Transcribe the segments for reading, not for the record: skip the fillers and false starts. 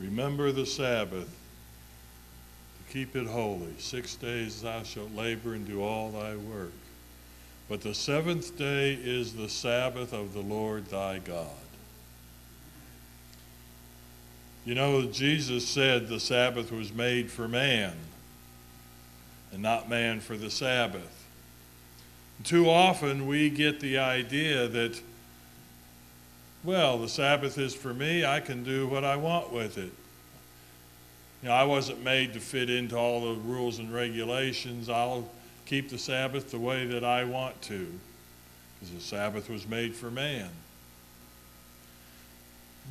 Remember the Sabbath, to keep it holy. 6 days thou shalt labor and do all thy work. But the seventh day is the Sabbath of the Lord thy God. You know, Jesus said the Sabbath was made for man, and not man for the Sabbath. Too often we get the idea that, well, the Sabbath is for me, I can do what I want with it. You know, I wasn't made to fit into all the rules and regulations. I'll keep the Sabbath the way that I want to, because the Sabbath was made for man.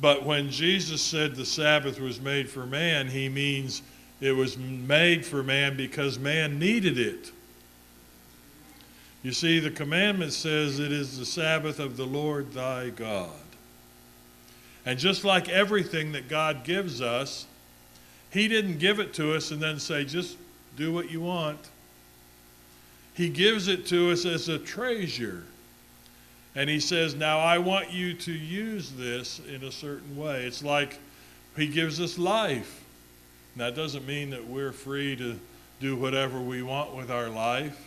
But when Jesus said the Sabbath was made for man, he means it was made for man because man needed it. You see, the commandment says it is the Sabbath of the Lord thy God. And just like everything that God gives us, he didn't give it to us and then say, just do what you want. He gives it to us as a treasure. And he says, now I want you to use this in a certain way. It's like he gives us life. Now, that doesn't mean that we're free to do whatever we want with our life.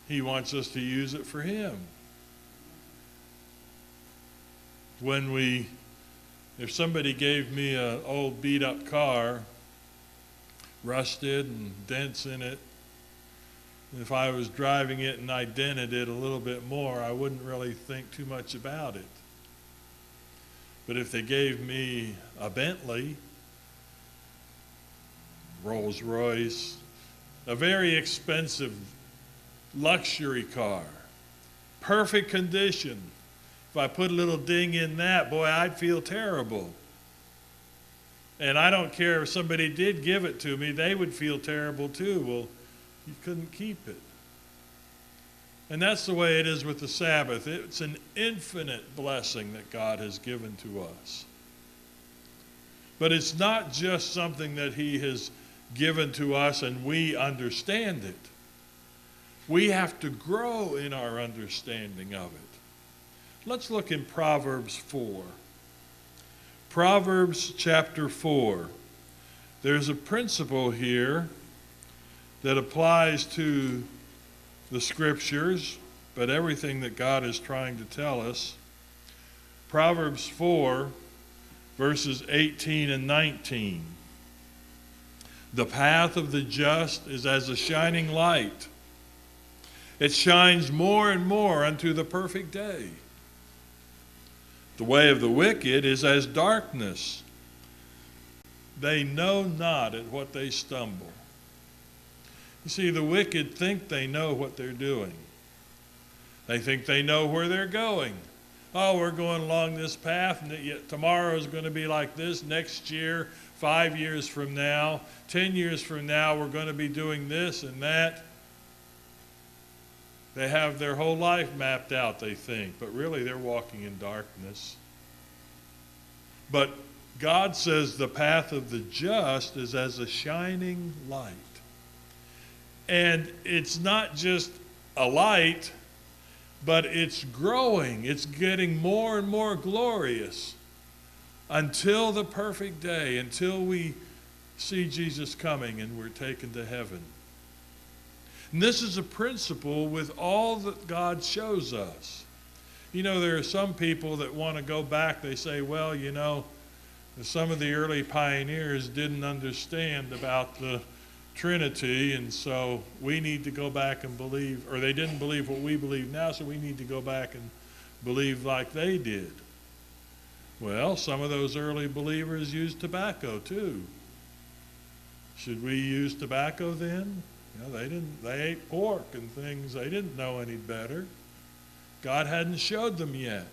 He wants us to use it for him. If somebody gave me an old beat up car, rusted and dents in it, if I was driving it and I dented it a little bit more, I wouldn't really think too much about it. But if they gave me a Bentley, Rolls Royce, a very expensive luxury car, perfect condition, if I put a little ding in that, boy, I'd feel terrible. And I don't care if somebody did give it to me, they would feel terrible too. Well, you couldn't keep it. And that's the way it is with the Sabbath. It's an infinite blessing that God has given to us. But it's not just something that he has given to us and we understand it. We have to grow in our understanding of it. Let's look in Proverbs 4. Proverbs chapter 4. There's a principle here that applies to the scriptures, but everything that God is trying to tell us. Proverbs 4, verses 18 and 19. The path of the just is as a shining light. It shines more and more unto the perfect day. The way of the wicked is as darkness. They know not at what they stumble. You see, the wicked think they know what they're doing. They think they know where they're going. Oh, we're going along this path, and tomorrow is going to be like this. Next year, 5 years from now, 10 years from now, we're going to be doing this and that. They have their whole life mapped out, they think, but really they're walking in darkness. But God says the path of the just is as a shining light. And it's not just a light, but it's growing. It's getting more and more glorious until the perfect day, until we see Jesus coming and we're taken to heaven. And this is a principle with all that God shows us. You know, there are some people that want to go back. They say, well, you know, some of the early pioneers didn't understand about the Trinity, and so we need to go back and believe, or they didn't believe what we believe now, so we need to go back and believe like they did. Well, some of those early believers used tobacco too. Should we use tobacco then? You know, they ate pork and things. They didn't know any better. God hadn't showed them yet.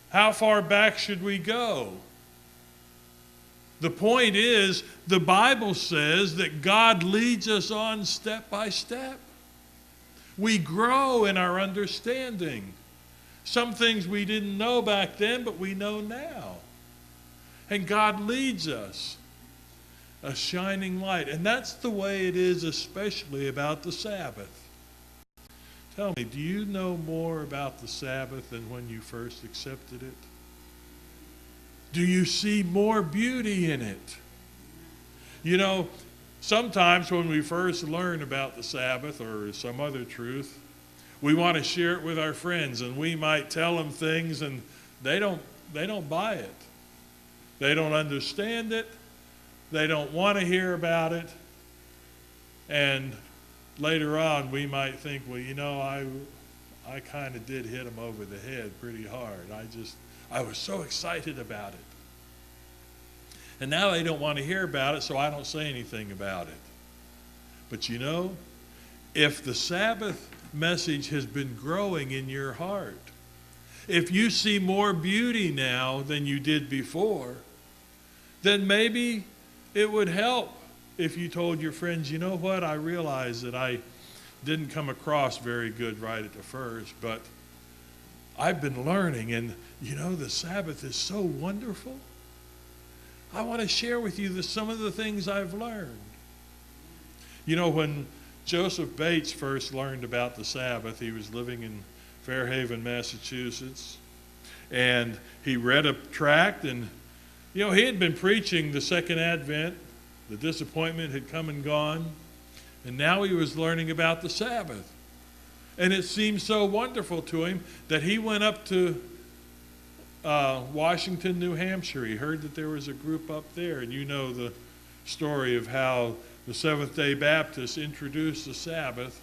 How far back should we go? The point is, the Bible says that God leads us on step by step. We grow in our understanding. Some things we didn't know back then, but we know now. And God leads us. A shining light. And that's the way it is, especially about the Sabbath. Tell me, do you know more about the Sabbath than when you first accepted it? Do you see more beauty in it? You know, sometimes when we first learn about the Sabbath or some other truth, we want to share it with our friends, and we might tell them things, and they don't buy it. They don't understand it. They don't want to hear about it. And later on, we might think, well, you know, I kind of did hit them over the head pretty hard. I was so excited about it. And now they don't want to hear about it, so I don't say anything about it. But you know, if the Sabbath message has been growing in your heart, if you see more beauty now than you did before, then maybe it would help if you told your friends, you know what, I realize that I didn't come across very good right at the first, but I've been learning, and you know, the Sabbath is so wonderful. I want to share with you some of the things I've learned. You know, when Joseph Bates first learned about the Sabbath, he was living in Fairhaven, Massachusetts, and he read a tract, and you know, he had been preaching the second advent. The disappointment had come and gone, and now he was learning about the Sabbath. And it seemed so wonderful to him that he went up to Washington, New Hampshire. He heard that there was a group up there, and you know the story of how the Seventh-day Baptists introduced the Sabbath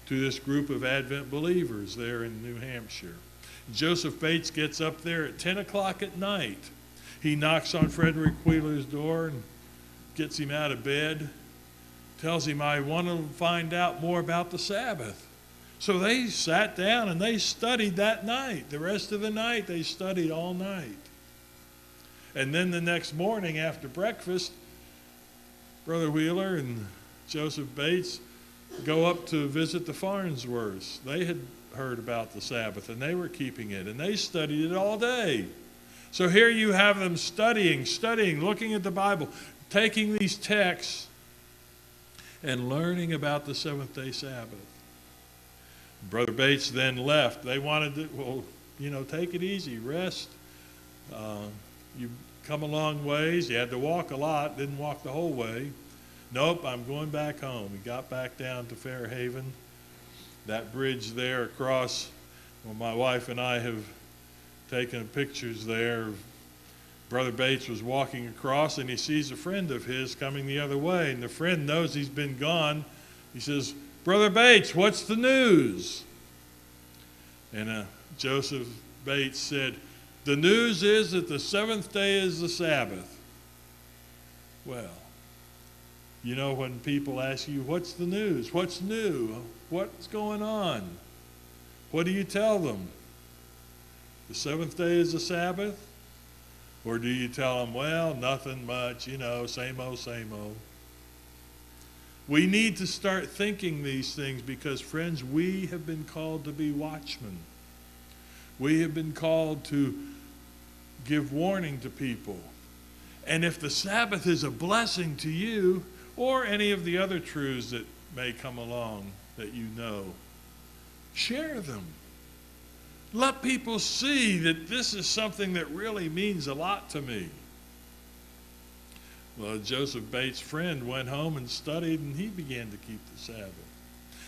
to this group of Advent believers there in New Hampshire. Joseph Bates gets up there at 10 o'clock at night. He knocks on Frederick Wheeler's door and gets him out of bed, tells him, I want to find out more about the Sabbath. So they sat down and they studied that night. The rest of the night, they studied all night. And then the next morning after breakfast, Brother Wheeler and Joseph Bates go up to visit the Farnsworths. They had heard about the Sabbath, and they were keeping it, and they studied it all day. So here you have them studying, looking at the Bible, taking these texts, and learning about the seventh-day Sabbath. Brother Bates then left. They wanted to, well, you know, take it easy, rest. You come a long ways. You had to walk a lot, didn't walk the whole way. Nope, I'm going back home. He got back down to Fairhaven. That bridge there across, well, my wife and I have taken pictures there. Brother Bates was walking across, and he sees a friend of his coming the other way, and the friend knows he's been gone. He says, Brother Bates, what's the news? And Joseph Bates said, the news is that the seventh day is the Sabbath. Well, you know, when people ask you, what's the news? What's new? What's going on? What do you tell them? The seventh day is the Sabbath? Or do you tell them, well, nothing much, you know, same old, same old? We need to start thinking these things because, friends, we have been called to be watchmen. We have been called to give warning to people. And if the Sabbath is a blessing to you, or any of the other truths that may come along that you know, share them. Let people see that this is something that really means a lot to me. Well, Joseph Bates' friend went home and studied, and he began to keep the Sabbath.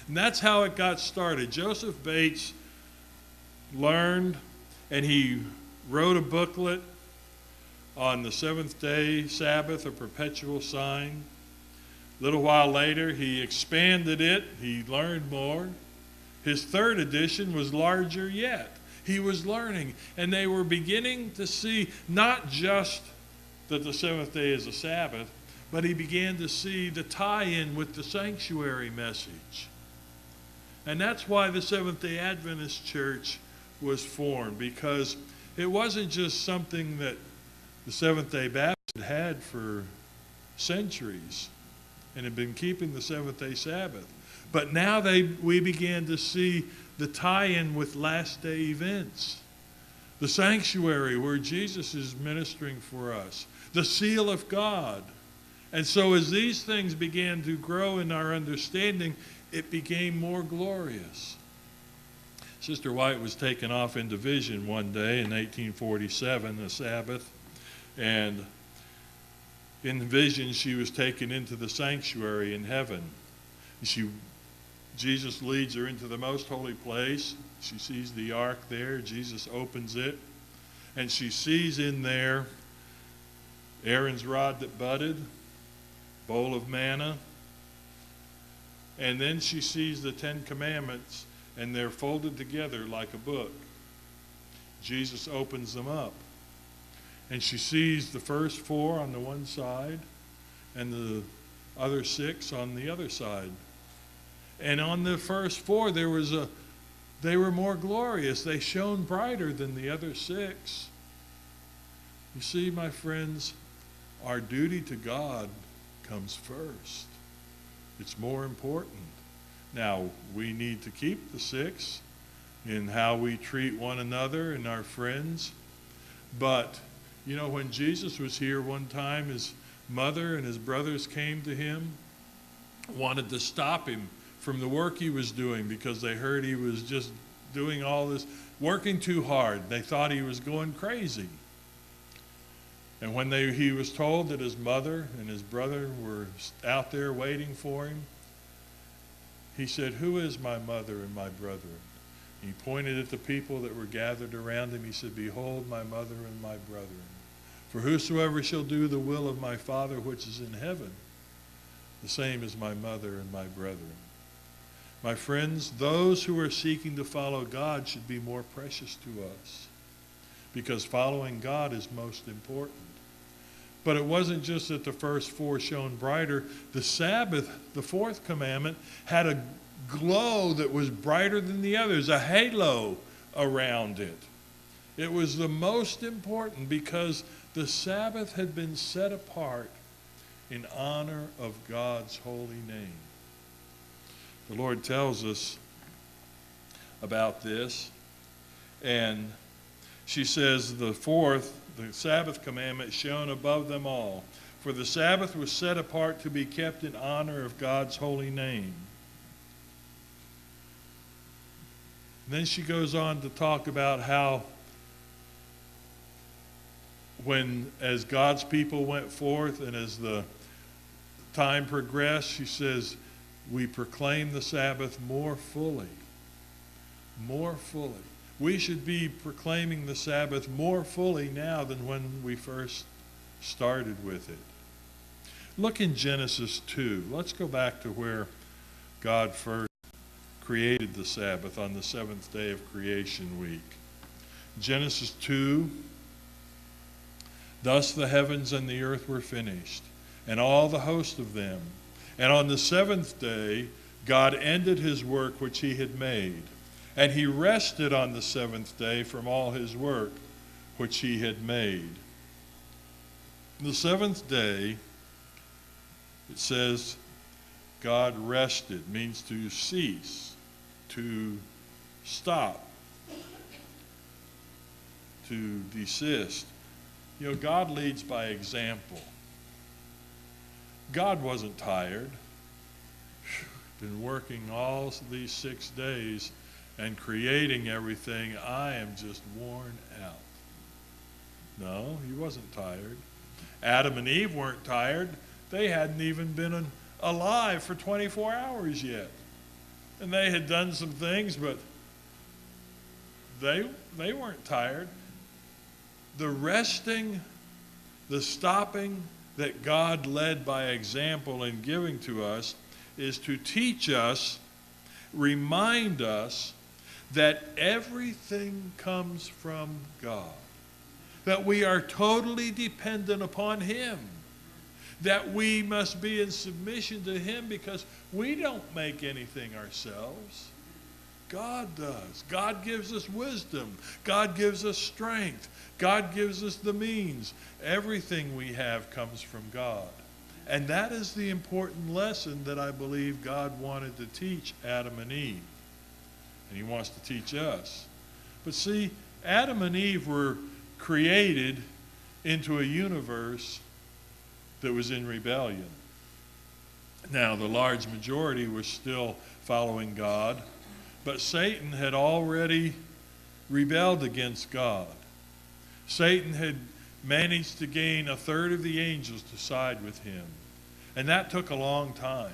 And that's how it got started. Joseph Bates learned, and he wrote a booklet on the seventh-day Sabbath, a perpetual sign. A little while later, he expanded it. He learned more. His third edition was larger yet. He was learning, and they were beginning to see not just that the seventh day is a Sabbath, but he began to see the tie-in with the sanctuary message. And that's why the Seventh-day Adventist Church was formed, because it wasn't just something that the Seventh-day Baptists had for centuries and had been keeping the seventh-day Sabbath. But now we began to see the tie-in with last-day events. The sanctuary where Jesus is ministering for us. The seal of God. And so as these things began to grow in our understanding, it became more glorious. Sister White was taken off into vision one day in 1847, a Sabbath, And in the vision, she was taken into the sanctuary in heaven. Jesus leads her into the most holy place. She sees the ark there. Jesus opens it. And she sees in there Aaron's rod that budded, bowl of manna. And then she sees the 10 Commandments, and they're folded together like a book. Jesus opens them up. And she sees the first 4 on the one side and the other 6 on the other side. And on the first 4, they were more glorious. They shone brighter than the other 6. You see, my friends, our duty to God comes first. It's more important. Now, we need to keep the 6 in how we treat one another and our friends. But, you know, when Jesus was here one time, his mother and his brothers came to him, wanted to stop him from the work he was doing because they heard he was just doing all this, working too hard. They thought he was going crazy. And when he was told that his mother and his brother were out there waiting for him, he said, "Who is my mother and my brethren?" He pointed at the people that were gathered around him. He said, "Behold, my mother and my brethren. For whosoever shall do the will of my Father which is in heaven, the same is my mother and my brethren." My friends, those who are seeking to follow God should be more precious to us, because following God is most important. But it wasn't just that the first 4 shone brighter. The Sabbath, the 4th commandment, had a glow that was brighter than the others, a halo around it. It was the most important because the Sabbath had been set apart in honor of God's holy name. The Lord tells us about this, and she says the 4th, the Sabbath commandment, shone above them all. For the Sabbath was set apart to be kept in honor of God's holy name. And then she goes on to talk about how as God's people went forth and as the time progressed, she says, we proclaim the Sabbath more fully. More fully. We should be proclaiming the Sabbath more fully now than when we first started with it. Look in Genesis 2. Let's go back to where God first created the Sabbath on the 7th day of creation week. Genesis 2, "Thus the heavens and the earth were finished, and all the host of them. And on the 7th day God ended his work which he had made. And he rested on the 7th day from all his work which he had made." The 7th day, it says, God rested, means to cease, to stop, to desist. You know, God leads by example. God wasn't tired. Been working all these 6 days and creating everything. I am just worn out. No, he wasn't tired. Adam and Eve weren't tired. They hadn't even been alive for 24 hours yet. And they had done some things, but they weren't tired. The resting, the stopping that God led by example in giving to us is to teach us, remind us that everything comes from God, that we are totally dependent upon him, that we must be in submission to him because we don't make anything ourselves. God does. God gives us wisdom. God gives us strength. God gives us the means. Everything we have comes from God. And that is the important lesson that I believe God wanted to teach Adam and Eve. And he wants to teach us. But see, Adam and Eve were created into a universe that was in rebellion. Now, the large majority was still following God, but Satan had already rebelled against God. Satan had managed to gain a third of the angels to side with him. And that took a long time.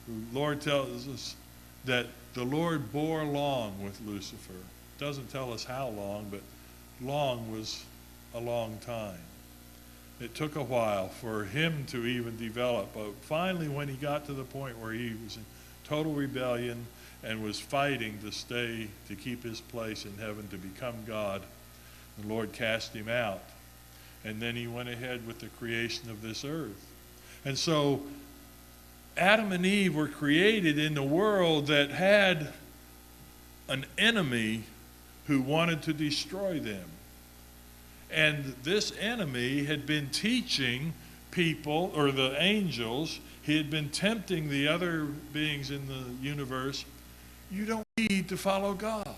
The Lord tells us that the Lord bore along with Lucifer. It doesn't tell us how long, but long was a long time. It took a while for him to even develop. But finally, when he got to the point where he was in total rebellion and was fighting to keep his place in heaven, to become God, the Lord cast him out. And then he went ahead with the creation of this earth. And so Adam and Eve were created in a world that had an enemy who wanted to destroy them. And this enemy had been teaching people, or the angels, he had been tempting the other beings in the universe, you don't need to follow God.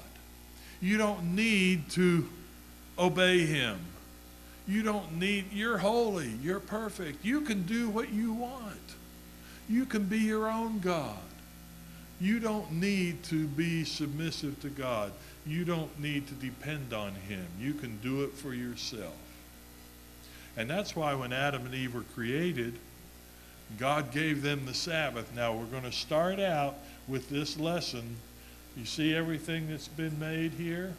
You don't need to obey him. You're holy, you're perfect. You can do what you want. You can be your own God. You don't need to be submissive to God. You don't need to depend on him. You can do it for yourself. And that's why when Adam and Eve were created, God gave them the Sabbath. Now we're going to start out with this lesson. You see everything that's been made here?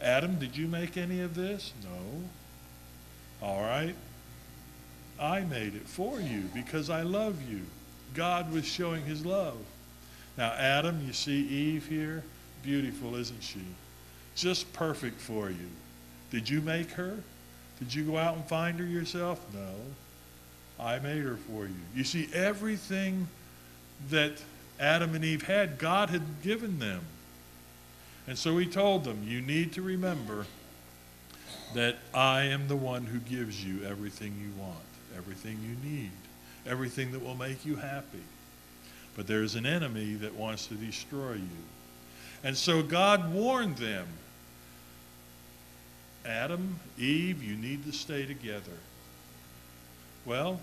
Adam, did you make any of this? No. All right. I made it for you because I love you. God was showing his love. Now, Adam, you see Eve here? Beautiful, isn't she? Just perfect for you. Did you make her? Did you go out and find her yourself? No. I made her for you. You see, everything that Adam and Eve had, God had given them. And so he told them, you need to remember that I am the one who gives you everything you want, everything you need, everything that will make you happy. But there's an enemy that wants to destroy you. And so God warned them, Adam, Eve, you need to stay together. Well,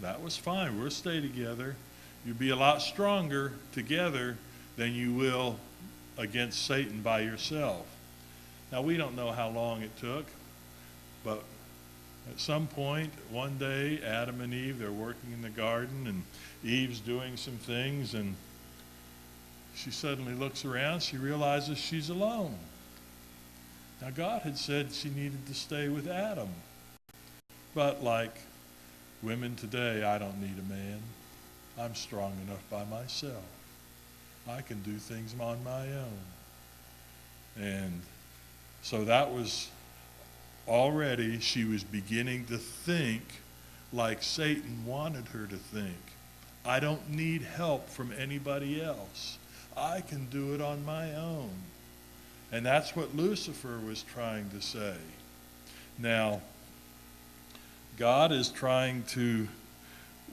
that was fine. We'll stay together. You'll be a lot stronger together than you will against Satan by yourself. Now, we don't know how long it took, but at some point, one day, Adam and Eve, they're working in the garden, and Eve's doing some things, and she suddenly looks around. She realizes she's alone. Now, God had said she needed to stay with Adam. But like women today, I don't need a man. I'm strong enough by myself. I can do things on my own. And so that was already, she was beginning to think like Satan wanted her to think. I don't need help from anybody else. I can do it on my own. And that's what Lucifer was trying to say. Now, God is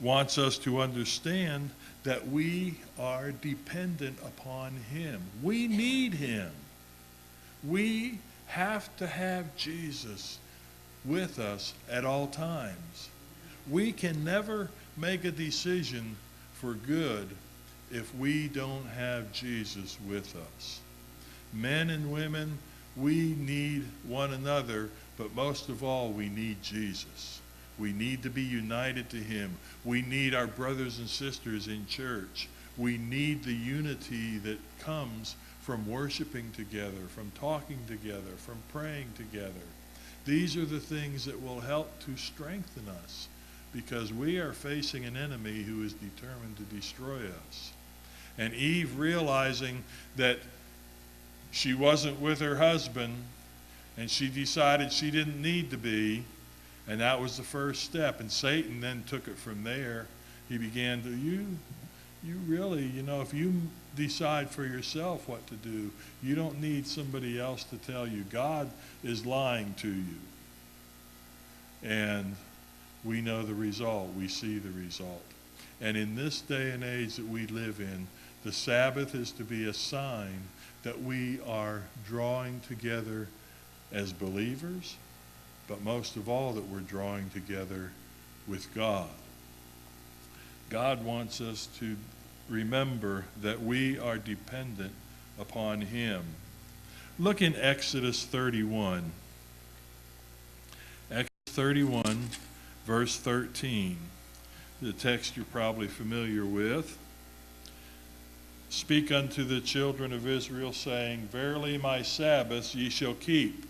wants us to understand that we are dependent upon him. We need him. We have to have Jesus with us at all times. We can never make a decision for good if we don't have Jesus with us. Men and women, we need one another, but most of all, we need Jesus. We need to be united to him. We need our brothers and sisters in church. We need the unity that comes from worshiping together, from talking together, from praying together. These are the things that will help to strengthen us, because we are facing an enemy who is determined to destroy us. And Eve, realizing that she wasn't with her husband, and she decided she didn't need to be, and that was the first step. And Satan then took it from there. He began to, you really, if you decide for yourself what to do, you don't need somebody else to tell you. God is lying to you. And we know the result. We see the result. And in this day and age that we live in, the Sabbath is to be a sign that we are drawing together as believers, but most of all that we're drawing together with God. God wants us to remember that we are dependent upon him. Look in Exodus 31. 31, verse 13. The text you're probably familiar with. Speak unto the children of Israel, saying, Verily my Sabbaths ye shall keep.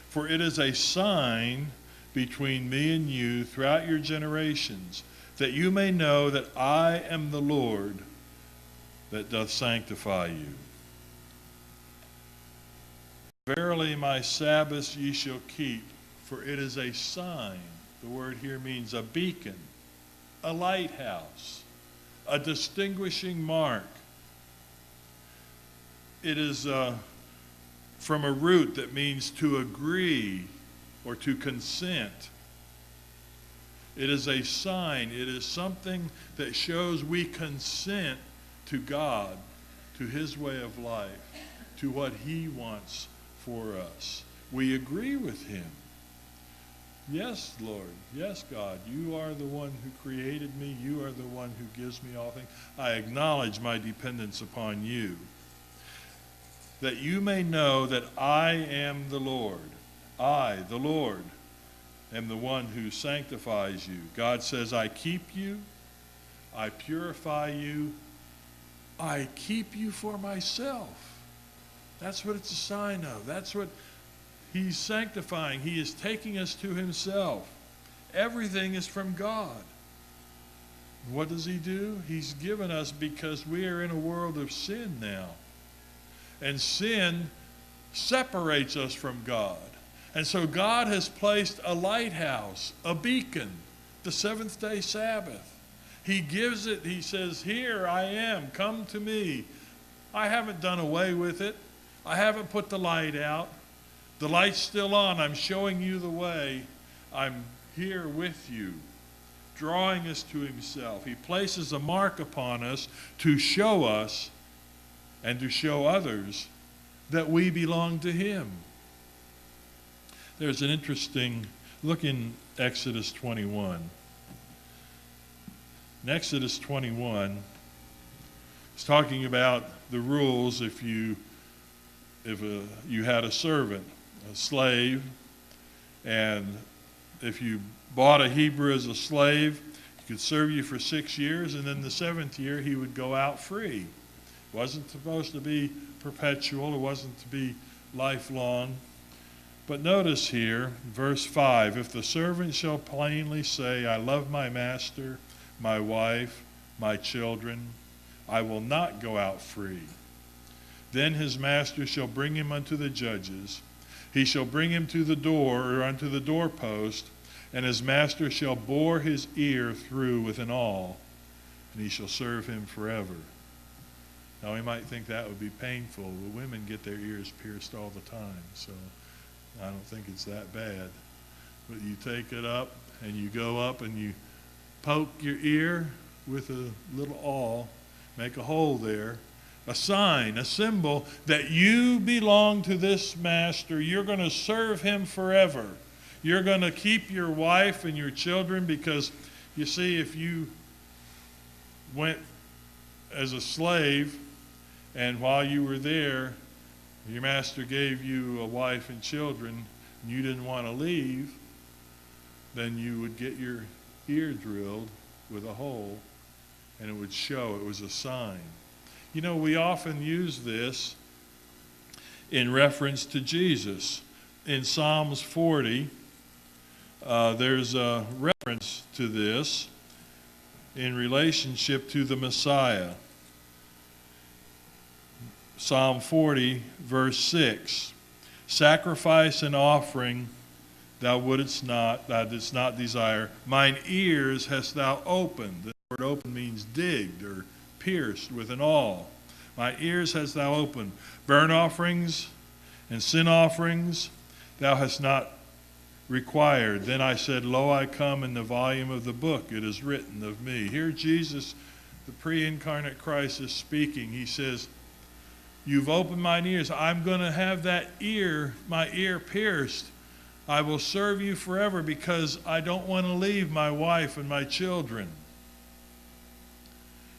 For it is a sign between me and you throughout your generations, that you may know that I am the Lord that doth sanctify you. Verily my Sabbaths ye shall keep, for it is a sign. The word here means a beacon, a lighthouse, a distinguishing mark. It is from a root that means to agree or to consent. It is a sign. It is something that shows we consent to God, to his way of life, to what he wants for us. We agree with him. Yes, Lord. Yes, God. You are the one who created me. You are the one who gives me all things. I acknowledge my dependence upon you. That you may know that I am the Lord. I, the Lord, am the one who sanctifies you. God says, I keep you. I purify you. I keep you for myself. That's what it's a sign of. That's what he's sanctifying. He is taking us to himself. Everything is from God. What does he do? He's given us because we are in a world of sin now. And sin separates us from God. And so God has placed a lighthouse, a beacon, the seventh-day Sabbath. He gives it, he says, here I am, come to me. I haven't done away with it. I haven't put the light out. The light's still on. I'm showing you the way. I'm here with you, drawing us to himself. He places a mark upon us to show us and to show others that we belong to him. There's an interesting, look in Exodus 21. In Exodus 21, it's talking about the rules if you had a servant, a slave, and if you bought a Hebrew as a slave, he could serve you for 6 years, and then the 7th year he would go out free. It wasn't supposed to be perpetual. It wasn't to be lifelong. But notice here, verse 5, if the servant shall plainly say, I love my master, my wife, my children, I will not go out free. Then his master shall bring him unto the judges. He shall bring him to the door, or unto the doorpost, and his master shall bore his ear through with an awl, and he shall serve him forever. Now we might think that would be painful. The women get their ears pierced all the time, so I don't think it's that bad. But you take it up, and you go up, and you poke your ear with a little awl, make a hole there, a sign, a symbol that you belong to this master. You're going to serve him forever. You're going to keep your wife and your children because, you see, if you went as a slave and while you were there, your master gave you a wife and children, and you didn't want to leave, then you would get your ear drilled with a hole, and it would show it was a sign. You know, we often use this in reference to Jesus. In Psalms 40, there's a reference to this in relationship to the Messiah. Psalm 40, verse 6. Sacrifice and offering thou wouldest not, thou didst not desire. Mine ears hast thou opened. The word open means digged or pierced with an awl. My ears hast thou opened. Burnt offerings and sin offerings thou hast not required. Then I said, Lo, I come, in the volume of the book it is written of me. Here Jesus, the pre-incarnate Christ, is speaking. He says, you've opened mine ears. I'm going to have that ear, my ear pierced. I will serve you forever because I don't want to leave my wife and my children.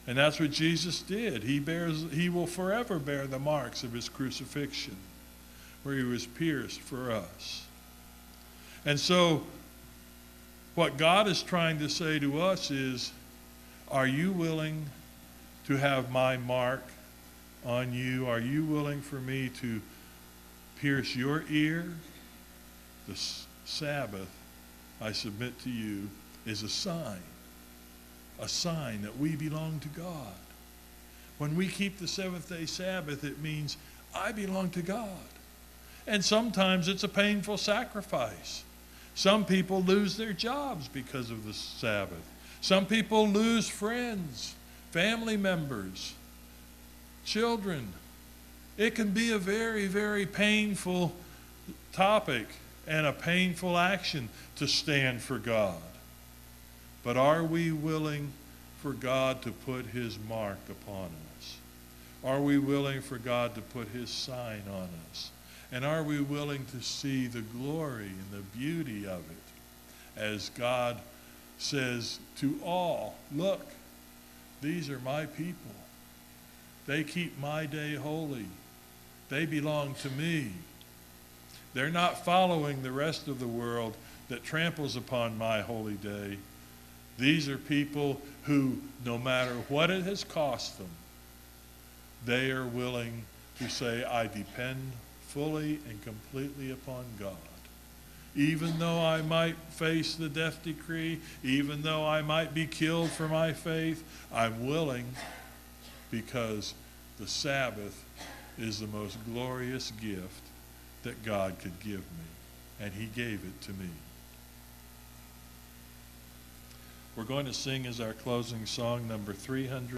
And that's what Jesus did. He will forever bear the marks of his crucifixion, where he was pierced for us. And so What God is trying to say to us is, are you willing to have my mark on you? Are you willing for me to pierce your ear? The Sabbath, I submit to you, is a sign that we belong to God. When we keep the seventh-day Sabbath, it means I belong to God. And sometimes it's a painful sacrifice. Some people lose their jobs because of the Sabbath. Some people lose friends, family members, children. It can be a very, very painful topic and a painful action to stand for God. But are we willing for God to put his mark upon us? Are we willing for God to put his sign on us? And are we willing to see the glory and the beauty of it as God says to all, look, these are my people. They keep my day holy. They belong to me. They're not following the rest of the world that tramples upon my holy day. These are people who, no matter what it has cost them, they are willing to say, I depend fully and completely upon God. Even though I might face the death decree, even though I might be killed for my faith, I'm willing, because the Sabbath is the most glorious gift that God could give me, and he gave it to me. We're going to sing as our closing song, number 300.